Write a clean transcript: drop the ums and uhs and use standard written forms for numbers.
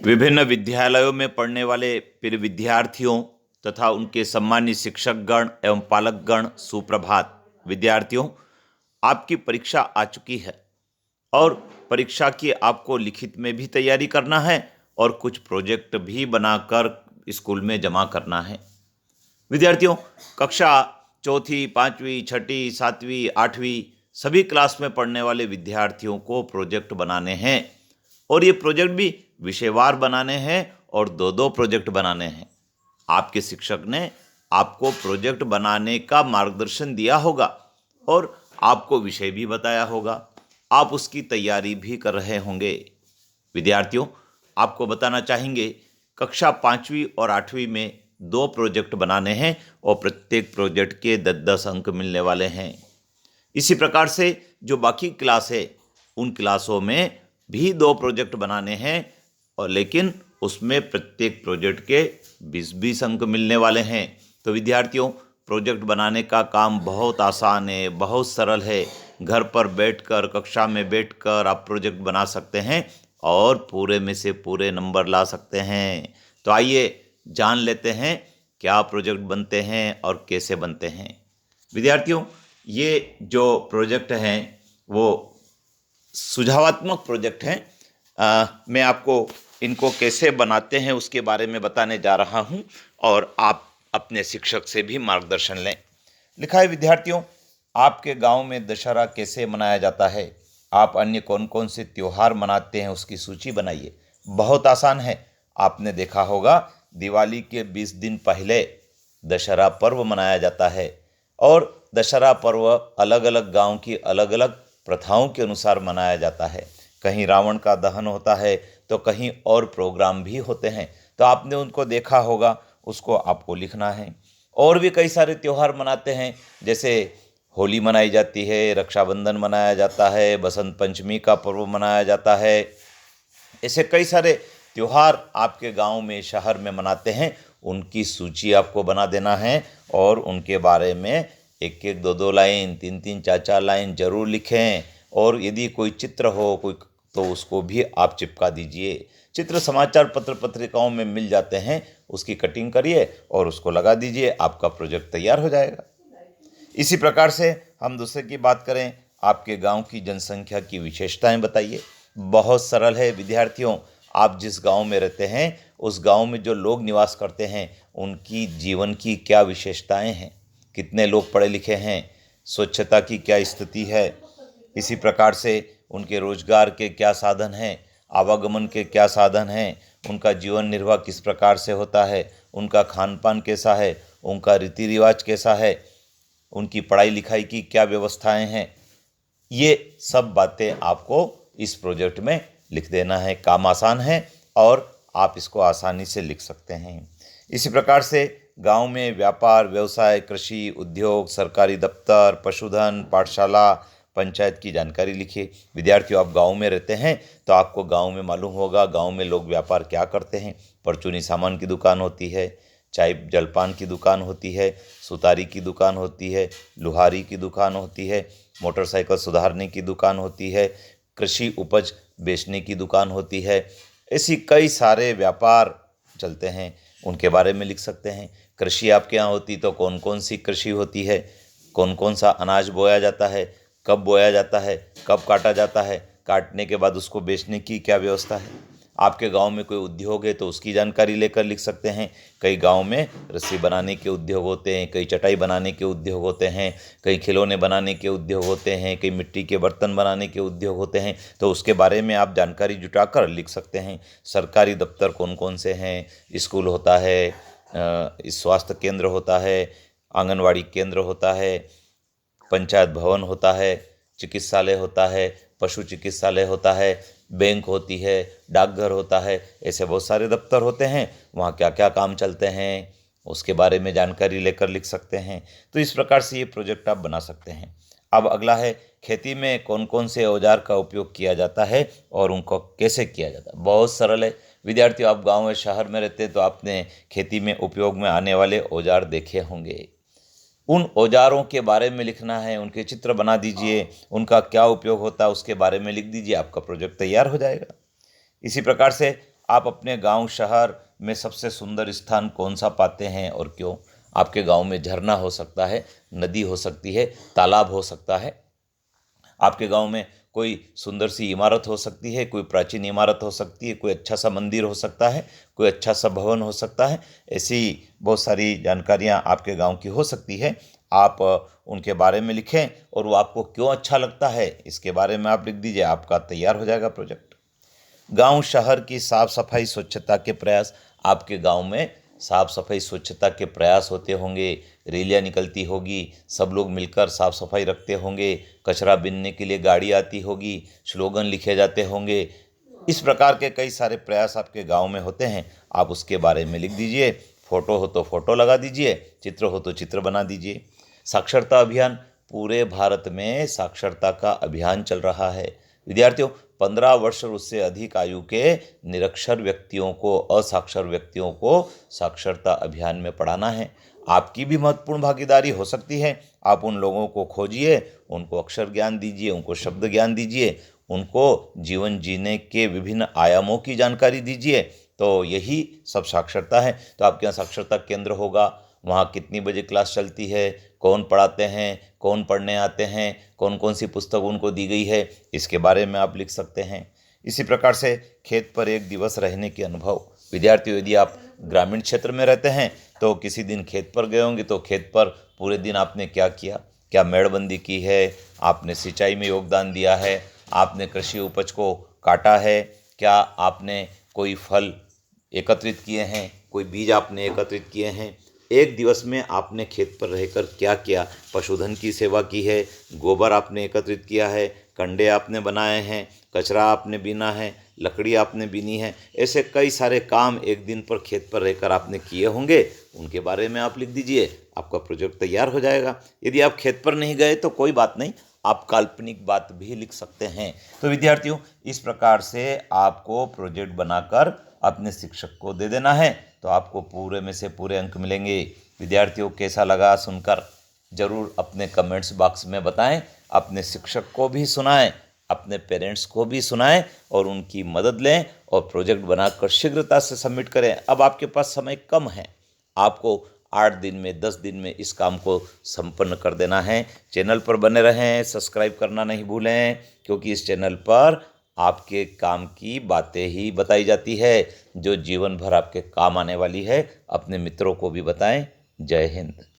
विभिन्न विद्यालयों में पढ़ने वाले प्रिय विद्यार्थियों तथा उनके सम्मानित शिक्षकगण एवं पालकगण, सुप्रभात। विद्यार्थियों, आपकी परीक्षा आ चुकी है और परीक्षा की आपको लिखित में भी तैयारी करना है और कुछ प्रोजेक्ट भी बनाकर स्कूल में जमा करना है। विद्यार्थियों, कक्षा चौथी, पाँचवीं, छठी, सातवीं, आठवीं सभी क्लास में पढ़ने वाले विद्यार्थियों को प्रोजेक्ट बनाने हैं और ये प्रोजेक्ट भी विषयवार बनाने हैं और दो दो प्रोजेक्ट बनाने हैं। आपके शिक्षक ने आपको प्रोजेक्ट बनाने का मार्गदर्शन दिया होगा और आपको विषय भी बताया होगा। आप उसकी तैयारी भी कर रहे होंगे। विद्यार्थियों, आपको बताना चाहेंगे, कक्षा पाँचवीं और आठवीं में दो प्रोजेक्ट बनाने हैं और प्रत्येक प्रोजेक्ट के 10-10 अंक मिलने वाले हैं। इसी प्रकार से जो बाकी क्लास है उन क्लासों में भी दो प्रोजेक्ट बनाने हैं और लेकिन उसमें प्रत्येक प्रोजेक्ट के 20-20 अंक मिलने वाले हैं। तो विद्यार्थियों, प्रोजेक्ट बनाने का काम बहुत आसान है, बहुत सरल है। घर पर बैठकर, कक्षा में बैठकर आप प्रोजेक्ट बना सकते हैं और पूरे में से पूरे नंबर ला सकते हैं। तो आइए जान लेते हैं क्या प्रोजेक्ट बनते हैं और कैसे बनते हैं। विद्यार्थियों, ये जो प्रोजेक्ट हैं वो सुझावात्मक प्रोजेक्ट हैं। मैं आपको इनको कैसे बनाते हैं उसके बारे में बताने जा रहा हूं और आप अपने शिक्षक से भी मार्गदर्शन लें। लिखा है, विद्यार्थियों, आपके गांव में दशहरा कैसे मनाया जाता है? आप अन्य कौन कौन से त्योहार मनाते हैं उसकी सूची बनाइए। बहुत आसान है। आपने देखा होगा, दिवाली के 20 दिन पहले दशहरा पर्व मनाया जाता है और दशहरा पर्व अलग अलग गांव की अलग अलग प्रथाओं के अनुसार मनाया जाता है। कहीं रावण का दहन होता है तो कहीं और प्रोग्राम भी होते हैं। तो आपने उनको देखा होगा, उसको आपको लिखना है। और भी कई सारे त्यौहार मनाते हैं, जैसे होली मनाई जाती है, रक्षाबंधन मनाया जाता है, बसंत पंचमी का पर्व मनाया जाता है। ऐसे कई सारे त्यौहार आपके गांव में, शहर में मनाते हैं। उनकी सूची आपको बना देना है और उनके बारे में एक एक, दो दो लाइन, तीन तीन, चार चार लाइन जरूर लिखें। और यदि कोई चित्र हो कोई तो उसको भी आप चिपका दीजिए। चित्र समाचार पत्र पत्रिकाओं में मिल जाते हैं, उसकी कटिंग करिए और उसको लगा दीजिए, आपका प्रोजेक्ट तैयार हो जाएगा। इसी प्रकार से हम दूसरे की बात करें, आपके गांव की जनसंख्या की विशेषताएं बताइए। बहुत सरल है विद्यार्थियों, आप जिस गांव में रहते हैं उस गांव में जो लोग निवास करते हैं उनकी जीवन की क्या विशेषताएं हैं, कितने लोग पढ़े लिखे हैं, स्वच्छता की क्या स्थिति है, इसी प्रकार से उनके रोजगार के क्या साधन हैं, आवागमन के क्या साधन हैं, उनका जीवन निर्वाह किस प्रकार से होता है, उनका खान पान कैसा है, उनका रीति रिवाज कैसा है, उनकी पढ़ाई लिखाई की क्या व्यवस्थाएं हैं। ये सब बातें आपको इस प्रोजेक्ट में लिख देना है। काम आसान है और आप इसको आसानी से लिख सकते हैं। इसी प्रकार से गांव में व्यापार, व्यवसाय, कृषि, उद्योग, सरकारी दफ्तर, पशुधन, पाठशाला, पंचायत की जानकारी लिखिए। विद्यार्थियों, आप गांव में रहते हैं तो आपको गांव में मालूम होगा गांव में लोग व्यापार क्या करते हैं। परचूनी सामान की दुकान होती है, चाय जलपान की दुकान होती है, सुतारी की दुकान होती है, लुहारी की दुकान होती है, मोटरसाइकिल सुधारने की दुकान होती है, कृषि उपज बेचने की दुकान होती है। ऐसी कई सारे व्यापार चलते हैं, उनके बारे में लिख सकते हैं। कृषि आपके यहाँ होती तो कौन कौन सी कृषि होती है, कौन कौन सा अनाज बोया जाता है, कब बोया जाता है, कब काटा जाता है, काटने के बाद उसको बेचने की क्या व्यवस्था है। आपके गांव में कोई उद्योग है तो उसकी जानकारी लेकर लिख सकते हैं। कई गांव में रस्सी बनाने के उद्योग होते हैं, कई चटाई बनाने के उद्योग होते हैं, कई खिलौने बनाने के उद्योग होते हैं, कई मिट्टी के बर्तन बनाने के उद्योग होते हैं। तो उसके बारे में आप जानकारी जुटाकर लिख सकते हैं। सरकारी दफ्तर कौन कौन से हैं, स्कूल होता है, स्वास्थ्य केंद्र होता है, आंगनवाड़ी केंद्र होता है, पंचायत भवन होता है, चिकित्सालय होता है, पशु चिकित्सालय होता है, बैंक होती है, डाकघर होता है। ऐसे बहुत सारे दफ्तर होते हैं, वहाँ क्या क्या काम चलते हैं उसके बारे में जानकारी लेकर लिख सकते हैं। तो इस प्रकार से ये प्रोजेक्ट आप बना सकते हैं। अब अगला है, खेती में कौन कौन से औजार का उपयोग किया जाता है और उनको कैसे किया जाता है। बहुत सरल है विद्यार्थियों, आप गाँव या शहर में रहते हैं तो आपने खेती में उपयोग में आने वाले औजार देखे होंगे। उन औजारों के बारे में लिखना है, उनके चित्र बना दीजिए, उनका क्या उपयोग होता है उसके बारे में लिख दीजिए, आपका प्रोजेक्ट तैयार हो जाएगा। इसी प्रकार से आप अपने गांव शहर में सबसे सुंदर स्थान कौन सा पाते हैं और क्यों? आपके गांव में झरना हो सकता है, नदी हो सकती है, तालाब हो सकता है, आपके गांव में कोई सुंदर सी इमारत हो सकती है, कोई प्राचीन इमारत हो सकती है, कोई अच्छा सा मंदिर हो सकता है, कोई अच्छा सा भवन हो सकता है। ऐसी बहुत सारी जानकारियां आपके गांव की हो सकती है। आप उनके बारे में लिखें और वो आपको क्यों अच्छा लगता है इसके बारे में आप लिख दीजिए, आपका तैयार हो जाएगा प्रोजेक्ट। गांव शहर की साफ सफाई स्वच्छता के प्रयास। आपके गांव में साफ सफाई स्वच्छता के प्रयास होते होंगे, रैलियां निकलती होगी, सब लोग मिलकर साफ सफाई रखते होंगे, कचरा बीनने के लिए गाड़ी आती होगी, स्लोगन लिखे जाते होंगे। इस प्रकार के कई सारे प्रयास आपके गांव में होते हैं। आप उसके बारे में लिख दीजिए। फोटो हो तो फोटो लगा दीजिए, चित्र हो तो चित्र बना दीजिए। साक्षरता अभियान। पूरे भारत में साक्षरता का अभियान चल रहा है। विद्यार्थियों, 15 वर्ष और उससे अधिक आयु के निरक्षर व्यक्तियों को, असाक्षर व्यक्तियों को साक्षरता अभियान में पढ़ाना है। आपकी भी महत्वपूर्ण भागीदारी हो सकती है। आप उन लोगों को खोजिए, उनको अक्षर ज्ञान दीजिए, उनको शब्द ज्ञान दीजिए, उनको जीवन जीने के विभिन्न आयामों की जानकारी दीजिए। तो यही सब साक्षरता है। तो आपके यहाँ साक्षरता केंद्र होगा, वहाँ कितनी बजे क्लास चलती है, कौन पढ़ाते हैं, कौन पढ़ने आते हैं, कौन कौन सी पुस्तक उनको दी गई है, इसके बारे में आप लिख सकते हैं। इसी प्रकार से खेत पर एक दिवस रहने के अनुभव। विद्यार्थियों, यदि आप ग्रामीण क्षेत्र में रहते हैं तो किसी दिन खेत पर गए होंगे, तो खेत पर पूरे दिन आपने क्या किया, क्या मेड़बंदी की है, आपने सिंचाई में योगदान दिया है, आपने कृषि उपज को काटा है, क्या आपने कोई फल एकत्रित किए हैं, कोई बीज आपने एकत्रित किए हैं। एक दिवस में आपने खेत पर रहकर क्या किया? पशुधन की सेवा की है, गोबर आपने एकत्रित किया है, कंडे आपने बनाए हैं, कचरा आपने बीना है, लकड़ी आपने बीनी है। ऐसे कई सारे काम एक दिन पर खेत पर रहकर आपने किए होंगे, उनके बारे में आप लिख दीजिए। आपका प्रोजेक्ट तैयार हो जाएगा। यदि आप खेत पर नहीं गए तो कोई बात नहीं, आप काल्पनिक बात भी लिख सकते हैं। तो विद्यार्थियों, इस प्रकार से आपको प्रोजेक्ट बनाकर अपने शिक्षक को दे देना है, तो आपको पूरे में से पूरे अंक मिलेंगे। विद्यार्थियों, कैसा लगा सुनकर ज़रूर अपने कमेंट्स बॉक्स में बताएं। अपने शिक्षक को भी सुनाएं, अपने पेरेंट्स को भी सुनाएं और उनकी मदद लें और प्रोजेक्ट बनाकर शीघ्रता से सबमिट करें। अब आपके पास समय कम है, आपको 8 दिन में, 10 दिन में इस काम को संपन्न कर देना है। चैनल पर बने रहें, सब्सक्राइब करना नहीं भूलें, क्योंकि इस चैनल पर आपके काम की बातें ही बताई जाती है जो जीवन भर आपके काम आने वाली है। अपने मित्रों को भी बताएं। जय हिंद।